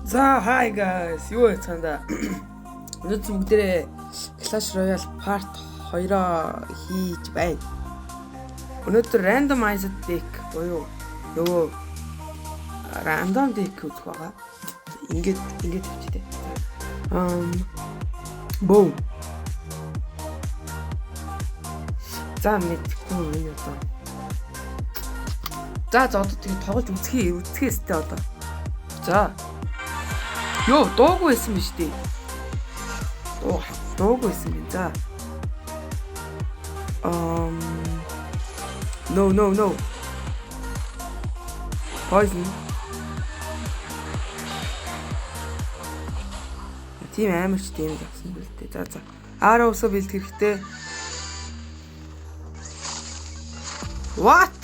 За hi guys. Юу яцгаанда. Өнөөдөр бүгдээрээ Clash Royale Part 2-оо хийж байна. Өнөөдөр randomized deck буюу нөгөө random deck үзэх байгаа. Ингээд хийчихээ. Boom. За мэдгүй юм одоо. За одоо тэгээ тоглож үзэхээстэй одоо. За. Йоо, дуугүй байсан биз дээ. Дуугүй байсан юм. За. No. Poison. Тийм амарч тийм явсан бэл тээ. За. Араа усаа бэлдэх хэрэгтэй. What?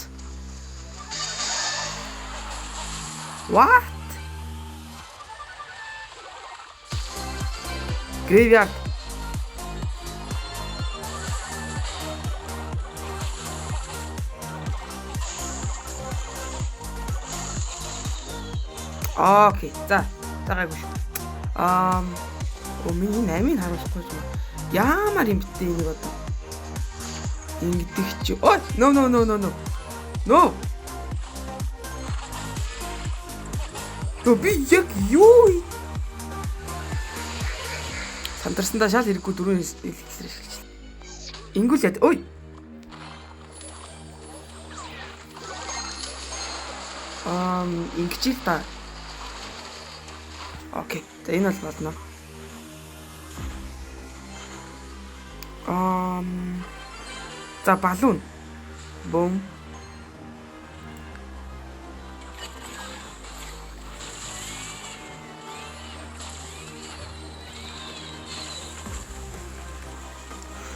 Graveyard. Окей. За гайгүй шүү. Миний 8-ыг харуулахгүй юм. Яамаар юм битээ энийг одоо. Ингэдэг чи. Ой, no. No. То би яг юу сандарсандаа шал хэрэггүй дөрөв хэлсээр шилж. Ингүүл яд. Ой. Ингэжил та. Окей. За энэ бол болно. За балуун. Бум.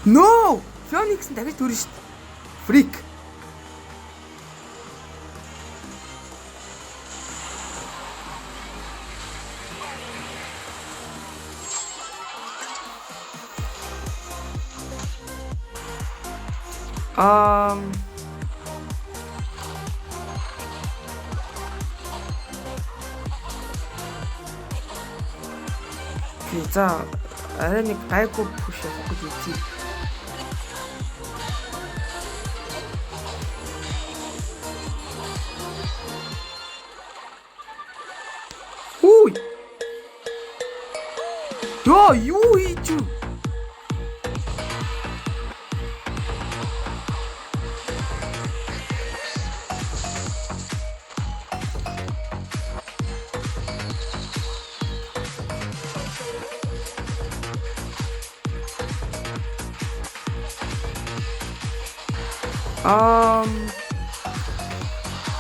No! Phoenix нь дахиж төрнө шүү дээ. Freak. За арай нэг гайгүй push явах гэж үзье. Ой. Юу хийж юу?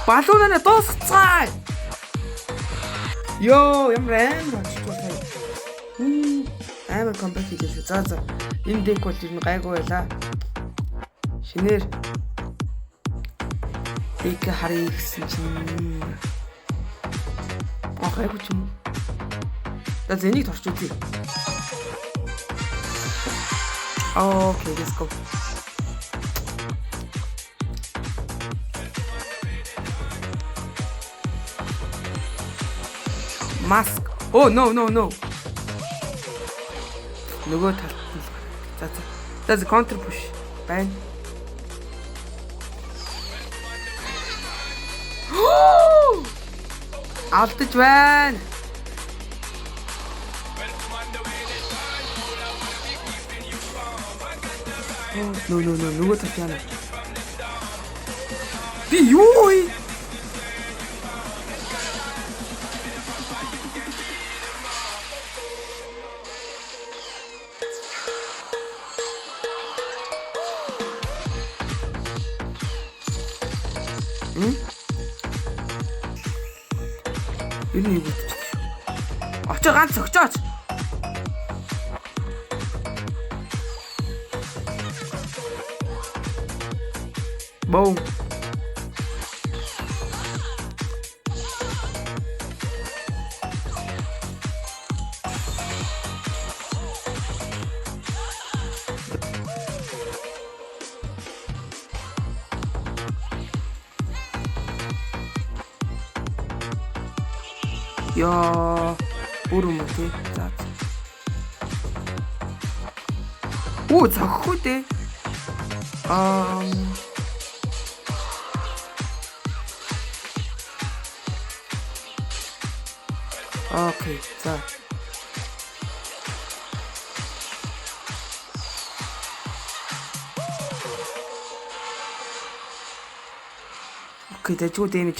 Балуунаа дуусгацгаая. Йоо, ямар амар болчихлоо. Амар комбат хийж шүү. За. Энэ дек бол ер нь гайгүй байлаа. Шинээр дек харъя гэсэн чинь. Гайгүй ч юм. За энийг торч үзье. Okay, let's go. Mask. Oh no. Нөгөө талд. За counter push. Байна. Алдаж байна. No. Нөгөө талд яана. Би юу вэ? Энэ юу гэж. Очоо ганц өгчөөч. Boom. Yo. Бүр юм тий. За. Оо зогхгүй дээ. Окей, за. Окей, дэжгүй дэмэж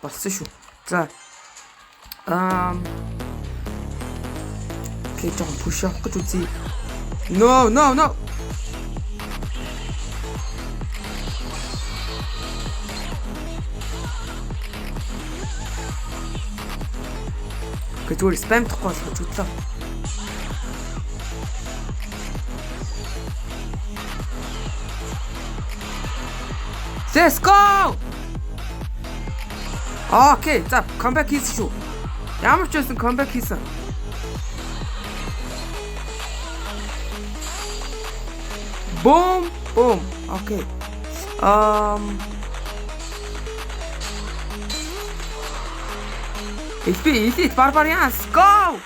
болсон шүү. За. Окей, жоохон push авах гэж үзье. No. Окей, зүгээр спам тахгүй болох зүтлээ. Let's go! Окей, за comeback хийсэн шүү. Ямар ч байсан comeback хийсэн. Boom. Окей. Elite Barbarians, go!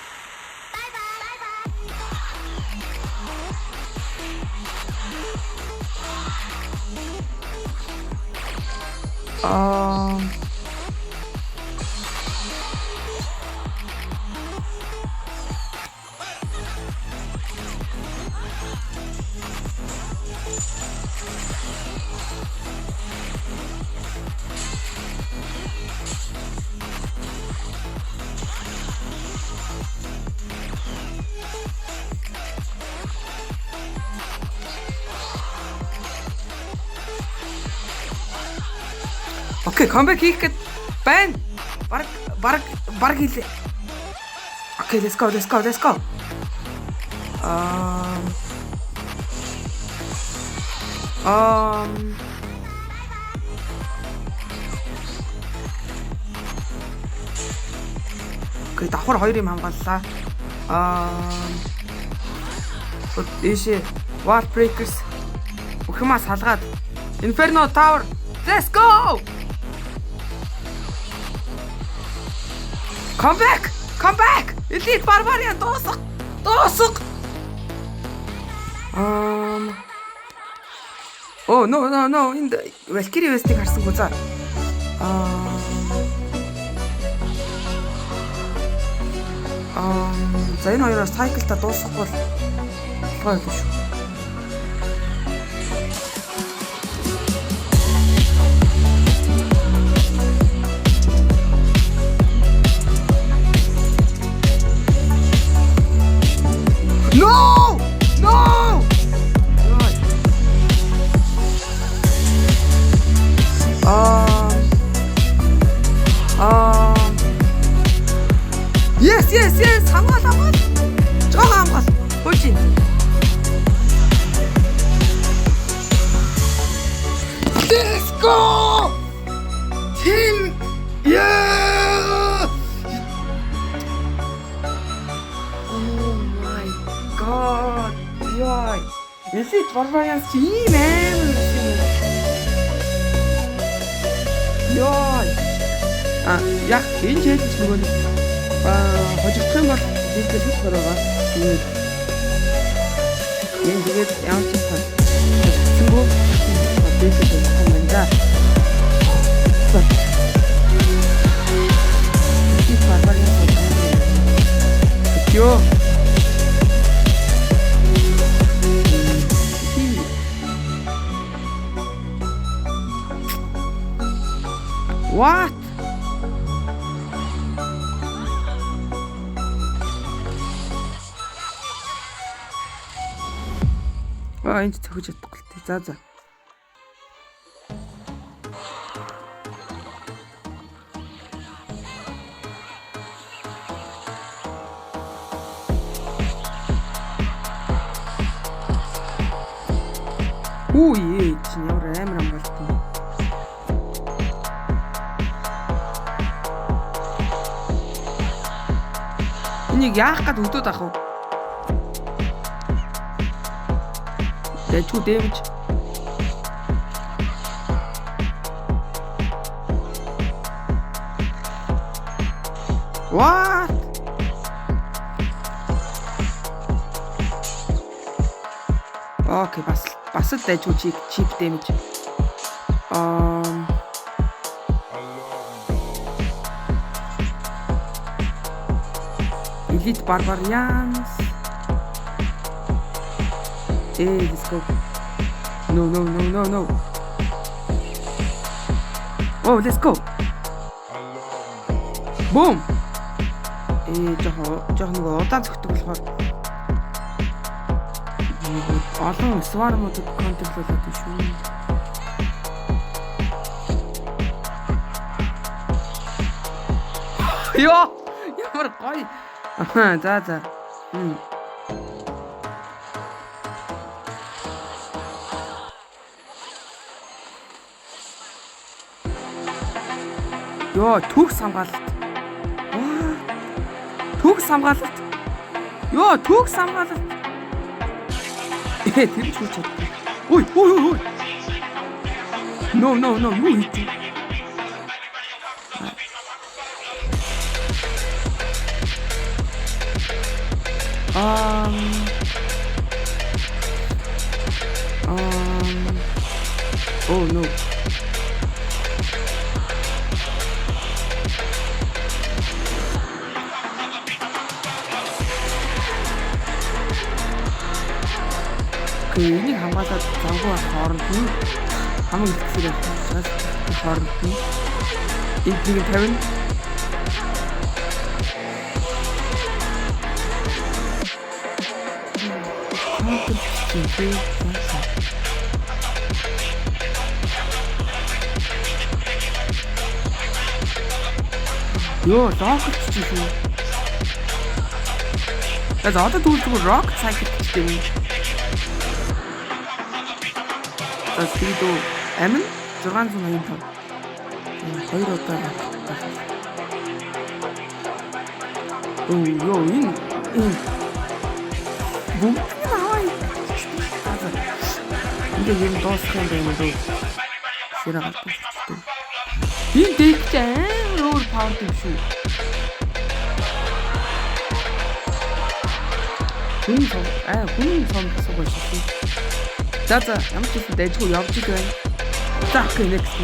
Окей, comeback хийх гээд байна. Бараг хийлээ. Окей, let's go. Окей, давхар 2 юм хамгааллаа. Дэшээ Wall Breakers ухмаа салгаад Inferno Tower. Let's go! Come back! Elite Barbarian дуусах. Oh no. Энд Valkyrie West-ийг харсангүй за. За энэ хоёроо cycle-та дуусахгүй бол гоё шүү. No! Yes. Хамгаал. Жоо хамгаал. Хөөж. Let's go! Team! Yeah! Oh my god. Яа. Elite Barbarians ийм амар юм. Яа. Яг энэ хэлж нөгөө хожигдох юм бол хэлбэл бүх байгаа. Энэ тэгээд ямар ч юм хожигдсангүй дэвсэж байгаа юм байна. Elite Barbarians ёо. What? Энд цохиж чадахгүй л тий. За. Үе чинь ямар амар амгалт юм. Энийг яах гээд хөдөөд ах вэ? Дэжгүй дэмж. What? Окей, бас л дайжгүй чип damage. Elite Barbarians. Hey, let's go. No. Oh, let's go. Boom. Жохон нэг удаан цогтөг болохоор олон свармуудыг контроллуулаад юм шүү. Ёо, ямар гоё. За. Ёо, төгс хамгаалалт. Төгс хамгаалалт. Ёо, төгс хамгаалалт. Тэр ч хүч чаддаг. Ой. No, юу хийв? Oh no. Энийг хамгаалаад завгүй хооронд нь хамаг ихсээр хооронд нь эднийг 50 Ёо, локч чи шүү. Тэгээд одоо түлхүүр rock cycle гэдэг юм. Тэдөө амин 685. Хоёр удаа байна. Ёо, энэ бүгд хай. Энд юм дуусах юм байна уу? Сэрэг гардаг. Энэ дээгтэй өөр паунд юм шүү. Хүн сон суугаа шүү. За ямар ч юм дайжгүй явж иг байна. За next.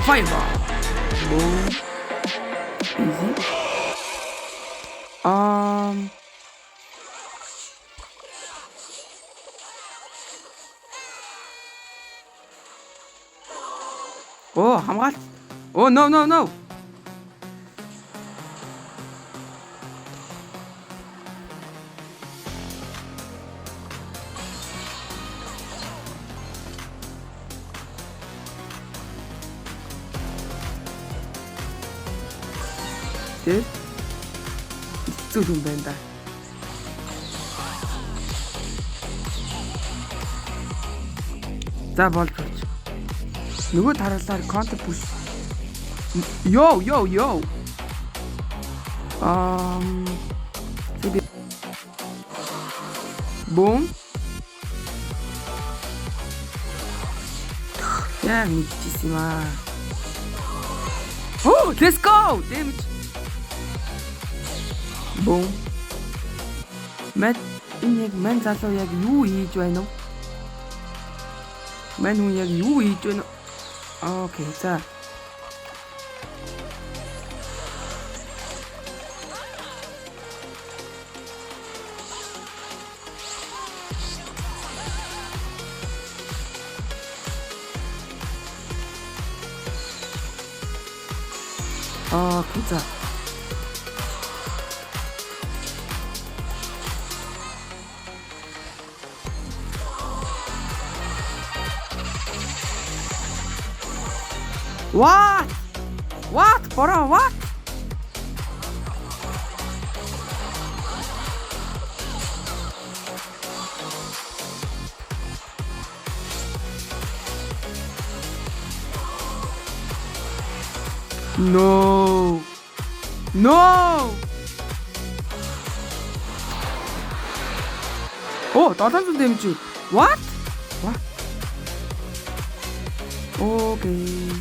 Fireball. Boom. Easy. Oh, хамгаалт. Oh, no. Тэг. Зүг юм байна да. За болж. Нөгөө тараалаар counter push. Yo. Boom. Яг мэдчихсэн юм аа. Oh, let's go. Damage. Boom. Мэн залуу яг юу хийж байна вэ? Мэн хүн яг юу хийж байна? Окей, за. Окей, за. What? Bro, what? No. Оо 700 дэмжиг. What? Окей.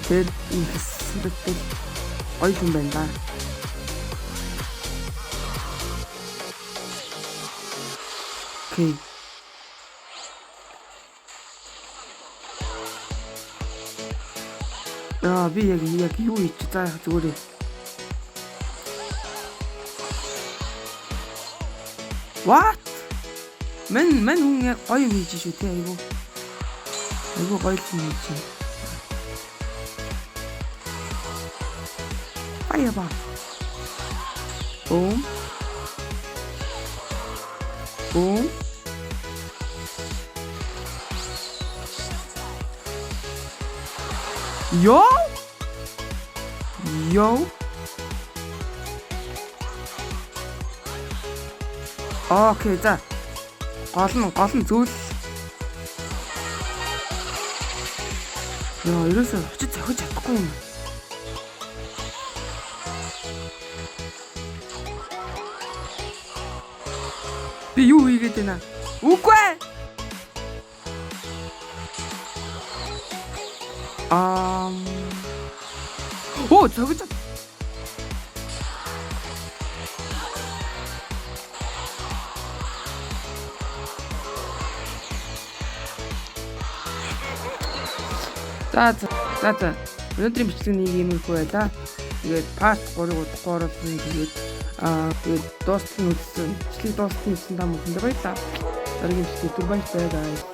Тэр ихсэлтэй гоё юм байна да. Окей. Би яг юу хийж за зүгээр. What? Мен хүн яг гоё юм хийж шүү те айгу. Айгу гоё юм хийж. Аяба. Boom. Boom. Yo. Окей, за. Гол нь зүйл. Ерөөсөө очиж зохиж чадахгүй юм. Би юу хийгээд байна? Үгүй. Оо, зохиж. За. Өнөөдрийн бичлэг нэг юм их байлаа. Тэгээд part 3-ыг удахгүй оруулсан. Тэгээд дуустал нь үзсэн. Бичлэг дуустал нь үзсэн та бүхэнд баярлалаа. Дараагийн бичлэг түр баярлалаа.